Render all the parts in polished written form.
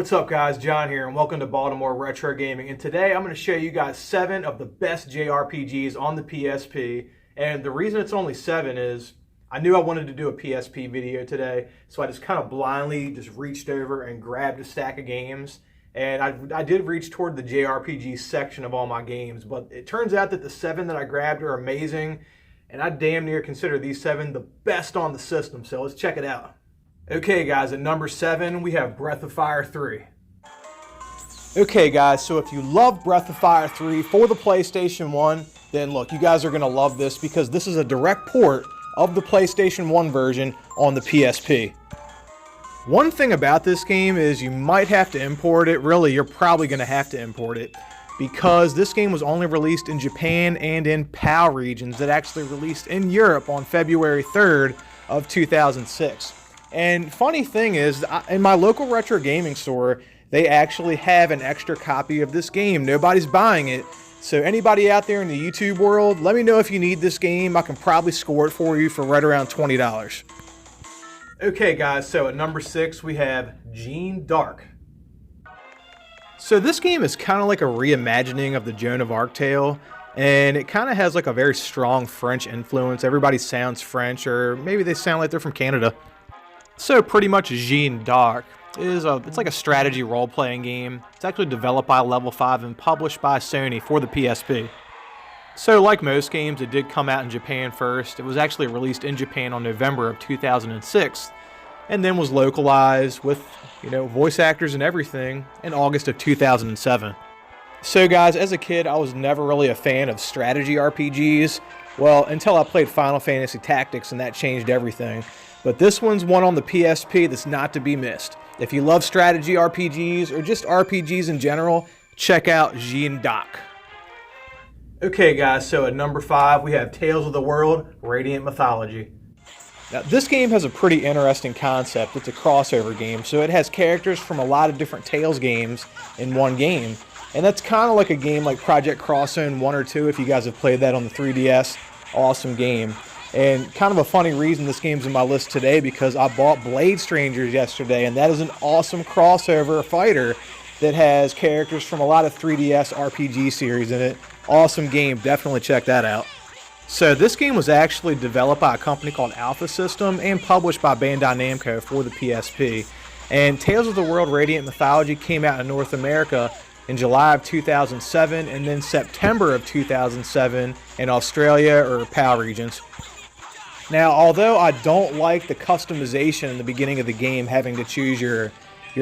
What's up guys, John here and welcome to Baltimore Retro Gaming, and today I'm going to show you guys 7 of the best JRPGs on the PSP. And the reason it's only 7 is I knew I wanted to do a PSP video today, so I just kind of blindly just reached over and grabbed a stack of games. And I did reach toward the JRPG section of all my games, but it turns out that the 7 that I grabbed are amazing, and I damn near consider these 7 the best on the system, so let's check it out. Okay guys, at number 7 we have Breath of Fire 3. Okay guys, so if you love Breath of Fire 3 for the PlayStation 1, then look, you guys are going to love this because this is a direct port of the PlayStation 1 version on the PSP. One thing about this game is you might have to import it. Really, you're probably going to have to import it because this game was only released in Japan and in PAL regions. It actually released in Europe on February 3rd of 2006. And funny thing is, in my local retro gaming store, they actually have an extra copy of this game. Nobody's buying it. So anybody out there in the YouTube world, let me know if you need this game. I can probably score it for you for right around $20. Okay guys, so at number 6 we have Jeanne Dark. So this game is kind of like a reimagining of the Joan of Arc tale, and it kind of has like a very strong French influence. Everybody sounds French, or maybe they sound like they're from Canada. So pretty much Jeanne Dark it's like a strategy role-playing game. It's actually developed by Level 5 and published by Sony for the PSP. So like most games, it did come out in Japan first. It was actually released in Japan on November of 2006 and then was localized with, voice actors and everything in August of 2007. So guys, as a kid, I was never really a fan of strategy RPGs. Well, until I played Final Fantasy Tactics, and that changed everything. But this one's one on the PSP that's not to be missed. If you love strategy RPGs or just RPGs in general, check out Jeanne Dark. Okay guys, so at number 5 we have Tales of the World Radiant Mythology. Now this game has a pretty interesting concept. It's a crossover game, so it has characters from a lot of different Tales games in one game. And that's kind of like a game like Project Cross Zone 1 or 2 if you guys have played that on the 3DS. Awesome game. And kind of a funny reason this game's in my list today because I bought Blade Strangers yesterday, and that is an awesome crossover fighter that has characters from a lot of 3DS RPG series in it. Awesome game, definitely check that out. So this game was actually developed by a company called Alpha System and published by Bandai Namco for the PSP. And Tales of the World Radiant Mythology came out in North America in July of 2007 and then September of 2007 in Australia or PAL regions. Now, although I don't like the customization in the beginning of the game, having to choose your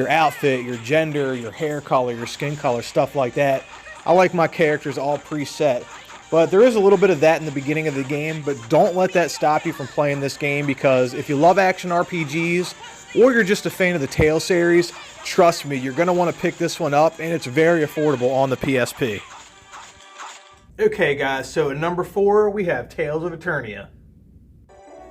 outfit, your gender, your hair color, your skin color, stuff like that, I like my characters all preset. But there is a little bit of that in the beginning of the game, but don't let that stop you from playing this game, because if you love action RPGs or you're just a fan of the Tales series, trust me, you're going to want to pick this one up, and it's very affordable on the PSP. Okay guys, so at number 4 we have Tales of Eternia.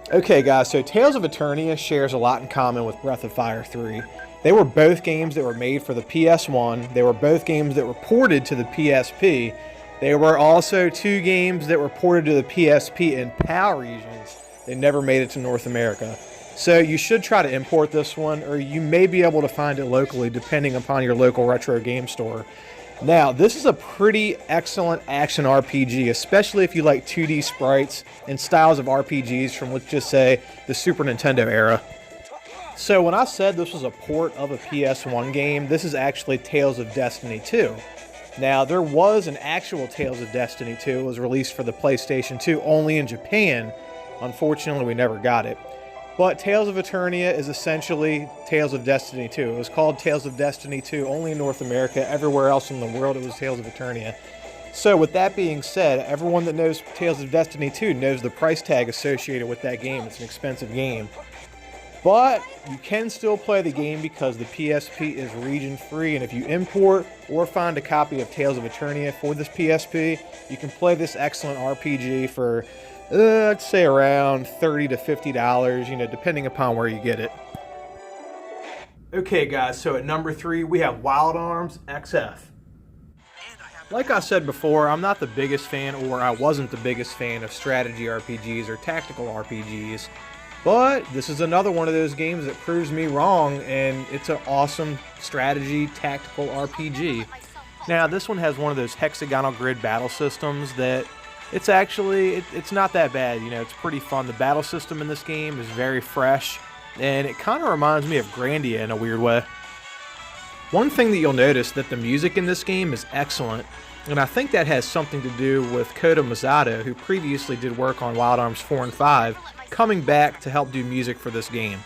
Okay guys, so Tales of Eternia shares a lot in common with Breath of Fire 3. They were both games that were made for the PS1. They were both games that were ported to the PSP. They were also 2 games that were ported to the PSP in PAL regions. They never made it to North America. So you should try to import this one, or you may be able to find it locally depending upon your local retro game store. Now, this is a pretty excellent action RPG, especially if you like 2D sprites and styles of RPGs from, let's just say, the Super Nintendo era. So when I said this was a port of a PS1 game, this is actually Tales of Destiny 2. Now, there was an actual Tales of Destiny 2. It was released for the PlayStation 2 only in Japan. Unfortunately, we never got it. But Tales of Eternia is essentially Tales of Destiny 2. It was called Tales of Destiny 2 only in North America. Everywhere else in the world, it was Tales of Eternia. So with that being said, everyone that knows Tales of Destiny 2 knows the price tag associated with that game. It's an expensive game. But you can still play the game because the PSP is region free, and if you import or find a copy of Tales of Eternia for this PSP, you can play this excellent RPG for I'd say around $30 to $50, depending upon where you get it. Okay guys, so at number 3 we have Wild Arms XF. Like I said before, I'm not the biggest fan, or I wasn't the biggest fan of strategy RPGs or tactical RPGs. But this is another one of those games that proves me wrong, and it's an awesome strategy tactical RPG. Now, this one has one of those hexagonal grid battle systems that it's not that bad. You know, it's pretty fun. The battle system in this game is very fresh, and it kind of reminds me of Grandia in a weird way. One thing that you'll notice that the music in this game is excellent, and I think that has something to do with Kota Misato, who previously did work on Wild Arms 4 and 5, coming back to help do music for this game.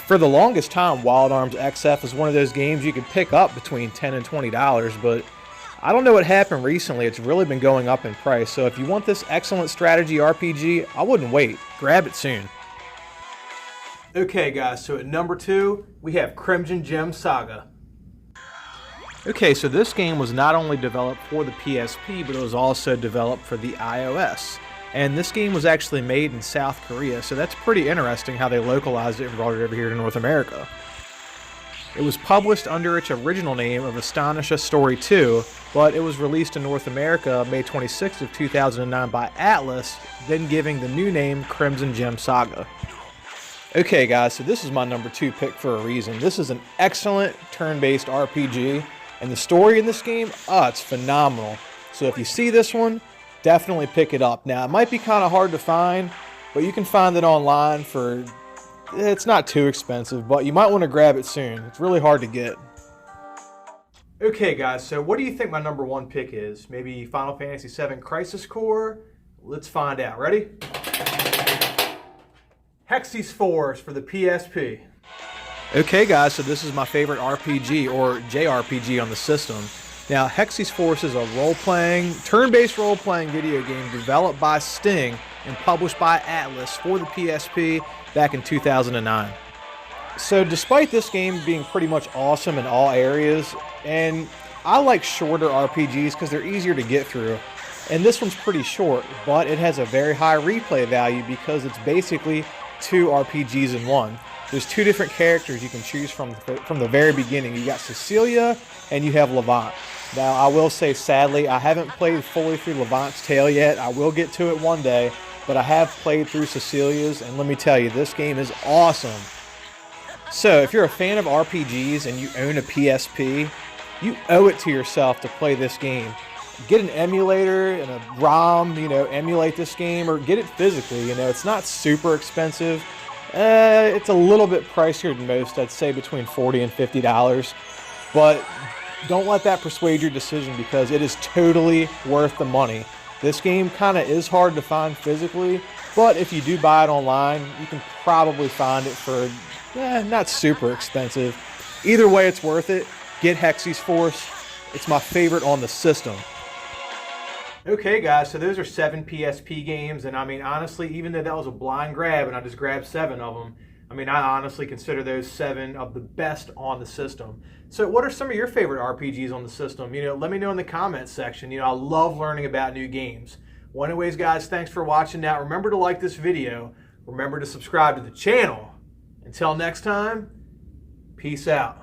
For the longest time, Wild Arms XF is one of those games you could pick up between $10 and $20, but I don't know what happened recently. It's really been going up in price, so if you want this excellent strategy RPG, I wouldn't wait. Grab it soon. Okay guys, so at number 2, we have Gem Saga. Okay, so this game was not only developed for the PSP, but it was also developed for the iOS. And this game was actually made in South Korea, so that's pretty interesting how they localized it and brought it over here to North America. It was published under its original name of Astonisha Story 2, but it was released in North America May 26th of 2009 by Atlas, then giving the new name Gem Saga. Okay guys, so this is my number 2 pick for a reason. This is an excellent turn-based RPG, and the story in this game, it's phenomenal. So if you see this one, definitely pick it up. Now, it might be kind of hard to find, but you can find it online for, it's not too expensive, but you might want to grab it soon. It's really hard to get. Okay guys, so what do you think my number 1 pick is? Maybe Final Fantasy VII Crisis Core? Let's find out. Ready? Hexyz Force for the PSP. Okay guys, so this is my favorite RPG, or JRPG on the system. Now, Hexyz Force is a turn-based role-playing video game developed by Sting and published by Atlas for the PSP back in 2009. So despite this game being pretty much awesome in all areas, and I like shorter RPGs because they're easier to get through, and this one's pretty short, but it has a very high replay value because it's basically 2 RPGs in one. There's 2 different characters you can choose from the very beginning. You got Cecilia and you have Levant. Now, I will say, sadly, I haven't played fully through Levant's tale yet. I will get to it one day, but I have played through Cecilia's, and let me tell you, this game is awesome. So, if you're a fan of RPGs and you own a PSP, you owe it to yourself to play this game. Get an emulator and a ROM, emulate this game, or get it physically. It's not super expensive. It's a little bit pricier than most, I'd say between $40 and $50, but don't let that persuade your decision because it is totally worth the money. This game kind of is hard to find physically, but if you do buy it online, you can probably find it for not super expensive. Either way, it's worth it. Get Hexyz Force. It's my favorite on the system. Okay guys, so those are 7 PSP games, and I mean, honestly, even though that was a blind grab and I just grabbed 7 of them, I mean, I honestly consider those 7 of the best on the system. So what are some of your favorite RPGs on the system? Let me know in the comments section. I love learning about new games. Well, anyways, guys, thanks for watching. Now, remember to like this video. Remember to subscribe to the channel. Until next time, peace out.